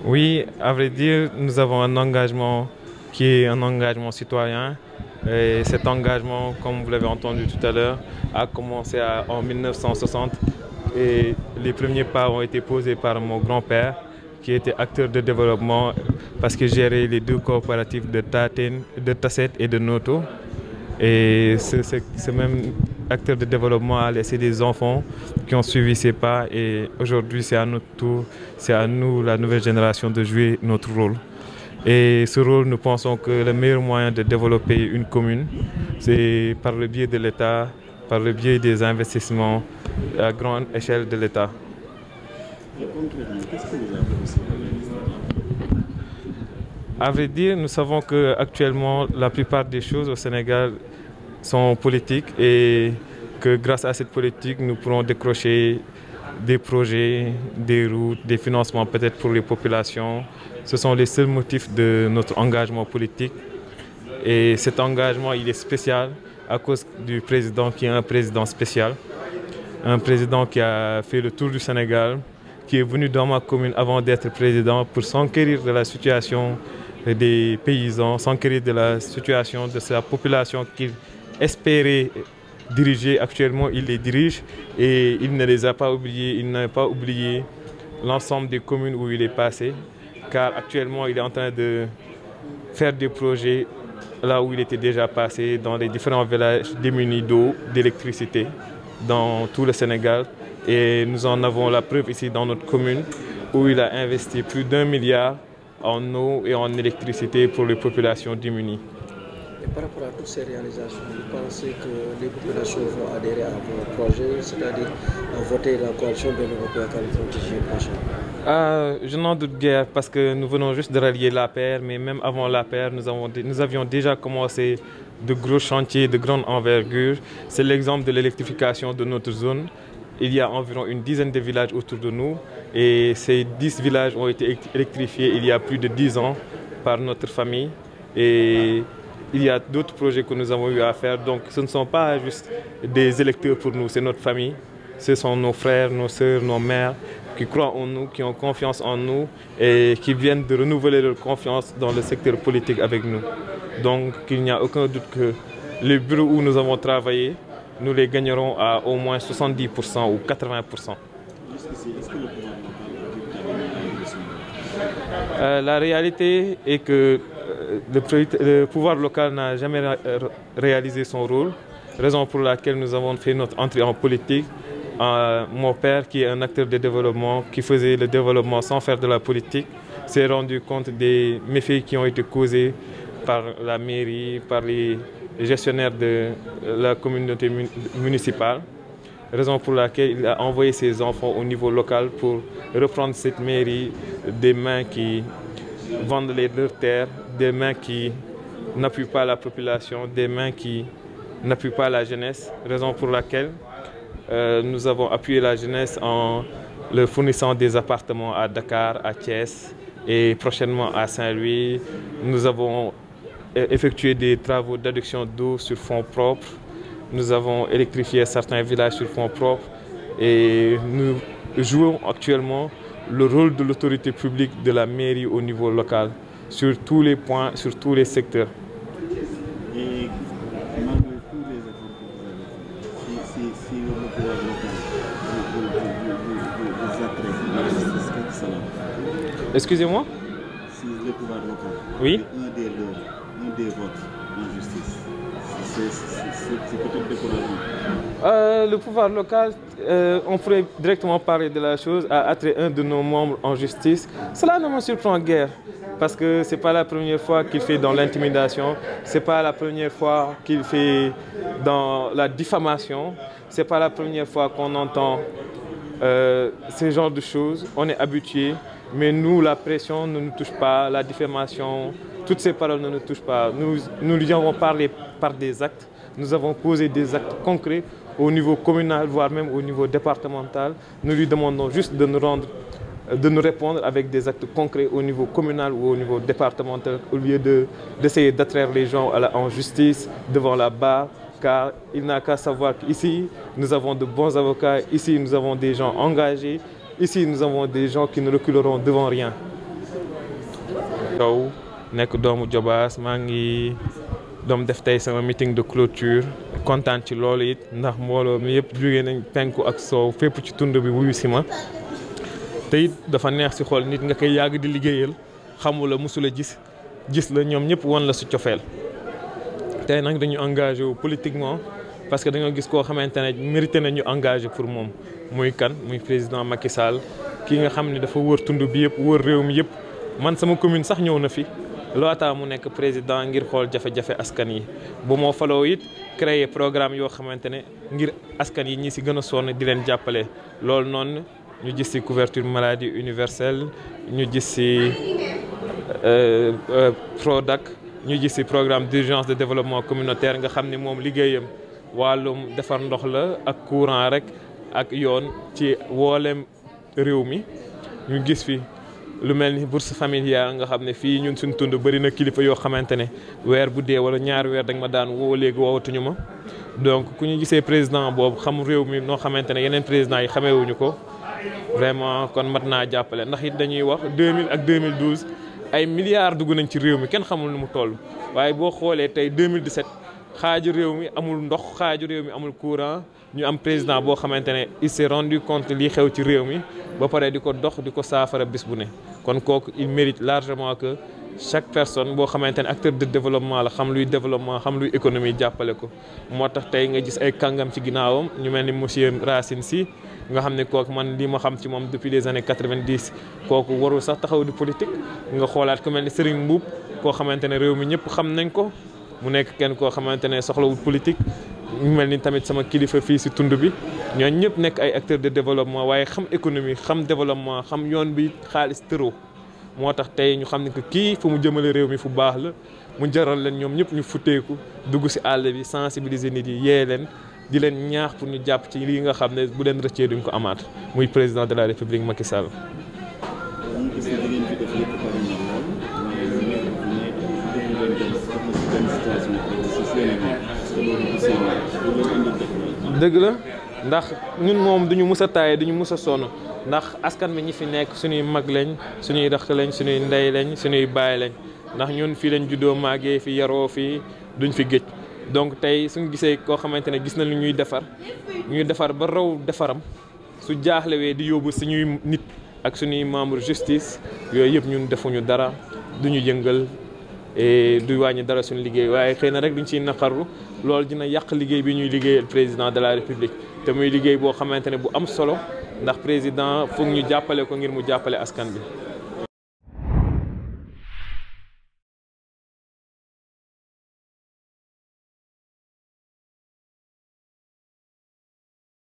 Oui, à vrai dire, nous avons un engagement qui est un engagement citoyen. Et cet engagement, comme vous l'avez entendu tout à l'heure, a commencé en 1960 et les premiers pas ont été posés par mon grand-père qui était acteur de développement parce qu'il gérait les deux coopératives de Tasset et de Noto. Et ce même acteur de développement a laissé des enfants qui ont suivi ses pas et aujourd'hui c'est à notre tour, c'est à nous, la nouvelle génération, de jouer notre rôle. Et ce rôle, nous pensons que le meilleur moyen de développer une commune, c'est par le biais de l'État, par le biais des investissements à grande échelle de l'État. À vrai dire, nous savons qu'actuellement, la plupart des choses au Sénégal sont politiques et que grâce à cette politique, nous pourrons décrocher des projets, des routes, des financements peut-être pour les populations. Ce sont les seuls motifs de notre engagement politique. Et cet engagement, il est spécial à cause du président qui est un président spécial. Un président qui a fait le tour du Sénégal, qui est venu dans ma commune avant d'être président pour s'enquérir de la situation des paysans, s'enquérir de la situation de sa population qu'il espérait diriger. Actuellement, il les dirige et il ne les a pas oubliés, il n'a pas oublié l'ensemble des communes où il est passé, car actuellement, il est en train de faire des projets là où il était déjà passé, dans les différents villages démunis d'eau, d'électricité, dans tout le Sénégal. Et nous en avons la preuve ici dans notre commune, où il a investi plus d'1 milliard en eau et en électricité pour les populations démunies. Et par rapport à toutes ces réalisations, vous pensez que les populations vont adhérer à vos projets, c'est-à-dire voter la coalition de l'Europe à la juillet prochain? Je n'en doute guère parce que nous venons juste de rallier l'APR, mais même avant l'APR, nous avions déjà commencé de gros chantiers de grande envergure. C'est l'exemple de l'électrification de notre zone. Il y a environ une dizaine de villages autour de nous et ces 10 villages ont été électrifiés il y a plus de 10 ans par notre famille. Et il y a d'autres projets que nous avons eu à faire. Donc ce ne sont pas juste des électeurs pour nous, c'est notre famille. Ce sont nos frères, nos sœurs, nos mères qui croient en nous, qui ont confiance en nous et qui viennent de renouveler leur confiance dans le secteur politique avec nous. Donc il n'y a aucun doute que les bureaux où nous avons travaillé, nous les gagnerons à au moins 70% ou 80%. La réalité est que le pouvoir local n'a jamais réalisé son rôle, raison pour laquelle nous avons fait notre entrée en politique. Mon père, qui est un acteur de développement, qui faisait le développement sans faire de la politique, s'est rendu compte des méfaits qui ont été causés par la mairie, par les gestionnaires de la communauté municipale, raison pour laquelle il a envoyé ses enfants au niveau local pour reprendre cette mairie des mains qui vendent leurs terres, des mains qui n'appuient pas la population, des mains qui n'appuient pas la jeunesse, raison pour laquelle nous avons appuyé la jeunesse en leur fournissant des appartements à Dakar, à Thiès et prochainement à Saint-Louis. Nous avons effectué des travaux d'adduction d'eau sur fonds propres. Nous avons électrifié certains villages sur fonds propres et nous jouons actuellement le rôle de l'autorité publique de la mairie au niveau local sur tous les points, sur tous les secteurs. Et malgré tous les efforts que vous avez faits, si le pouvoir local vous attrape, qu'est-ce que ça va? Excusez-moi? Si le pouvoir local, oui? un des votes en justice, c'est peut-être décourageant. Le pouvoir local, on pourrait directement parler de la chose, a attrait un de nos membres en justice. Cela ne me surprend guère, parce que ce n'est pas la première fois qu'il fait dans l'intimidation, ce n'est pas la première fois qu'il fait dans la diffamation, ce n'est pas la première fois qu'on entend ce genre de choses. On est habitué, mais nous, la pression ne nous touche pas, la diffamation, toutes ces paroles ne nous touchent pas. Nous lui avons parlé par des actes, nous avons posé des actes concrets au niveau communal, voire même au niveau départemental. Nous lui demandons juste de nous répondre avec des actes concrets au niveau communal ou au niveau départemental, au lieu d'essayer d'attraire les gens en justice, devant la barre, car il n'a qu'à savoir qu'ici, nous avons de bons avocats, ici, nous avons des gens engagés, ici, nous avons des gens qui ne reculeront devant rien. Sow nekk doomu Jobaas maa ngi doom def tey sama meeting de clôture kontaan ci loolu it ndax mbooloo mi yëpp jógee nañ penku ak soow fépp ci tund bi wuyu si ma te it dafa neex si xool nit nga koy yàgg di liggéeyal xamula mosula gis la ñoom ñëpp wan la su cofeel tey nag dañu engagé wu politiquement parce que dañoo gis koo xamante ne mérité nañu engagé pour moom muy président Macky Sall kii nga xam ne dafa wër tund bi yëpp wër réew mi yëpp man sama commune sax ñëw na fi laata mu nekk président ngir xool jafe-jafe askan yi bu moo faloo it créer programme yoo xamante ne ngir askan yi ñi si gën a sonn di leen jàppale loolu noonu ñu gis ci couverture maladie universelle ñu gis ci Prodac ñu gis ci programme d'urgence de développement communautaire nga xam ne moom liggéeyam wàllum defar ndox la ak courant rek ak yoon ci woolem réew mi ñu gis fi lu mel ni bourse familiale nga xam ne fii ñun suñ tund bëri na kilifa yoo xamante ne weer bu dee wala ñaari weer dañ ma daan woo léegi woowatuñu ma donc ku ñu gisee président boobu xam réew mi noo xamante ne yeneen président yi xameewuñu ko vraiment kon mat naa jàppale ndax it dañuy wax 2000 ak 2012 ay milliards dugg nañ ci réew mi kenn xamul nu mu toll waaye boo xoolee tey 2017 xaaju réew mi amul ndox xaaju réew mi amul courant ñu am président boo xamante ne il s'est rendu compte lii xew ci réew mi ba pare di ko dox di ko saafara bis bu ne kon kooku il mérite largement que chaque personne boo xamante ne acteur de développement la xam luy développement xam luy économie jàppale ko moo tax tey nga gis ay kàngam ci ginnaawam ñu mel ni monsieur Racine Sy nga xam ne kooku man li ma xam ci moom depuis les années 90 kooku warul sax taxaw di politique nga xoolaat ku mel ni Serigne Mboup koo xamante ne réew mi ñëpp xam nañ ko mu nekk kenn koo xamante ne soxlawul politique ñu mel ni tamit sama kilifa fii si tund bi ñooñu ñëpp nekk ay acteurs de développement waaye xam économie xam développement xam yoon bi xaalis tëroo moo tax tey ñu xam ne que kii fu mu jëmale réew mi fu baax la mu jaral leen ñoom ñëpp ñu futteeku dugg si àll bi sensibiliser nit yi yee leen di leen ñaax pour ñu jàpp ci lii nga xam ne bu leen rëccee duñ ko amaat muy président de la république Macky Sall. dëgg la ndax ñun moom duñu mus a taaye duñu mus a sonn ndax askan bi ñi fi nekk suñuy mag lañ suñuy rakk lañ suñuy ndey lañ suñuy baay lañ ndax ñun fii lañ juddoo màggee fi yaroo fii duñ fi géej donc tey suñu gisee koo xamante ne gis na lu ñuy defar ba raw defaram su jaaxlewee di yóbbu suñuy nit ak suñuy membre justice yooyu yëpp ñun defuñu dara duñu yëngal et du wàññi dara suñu liggéey waaye xëy na rek duñ ciy naqarlu loolu dina yàq liggéey bi ñuy liggéeyal président de la république te muy liggéey boo xamante ne bu am solo ndax président foog ñu jàppale ko ngir mu jàppale askan bi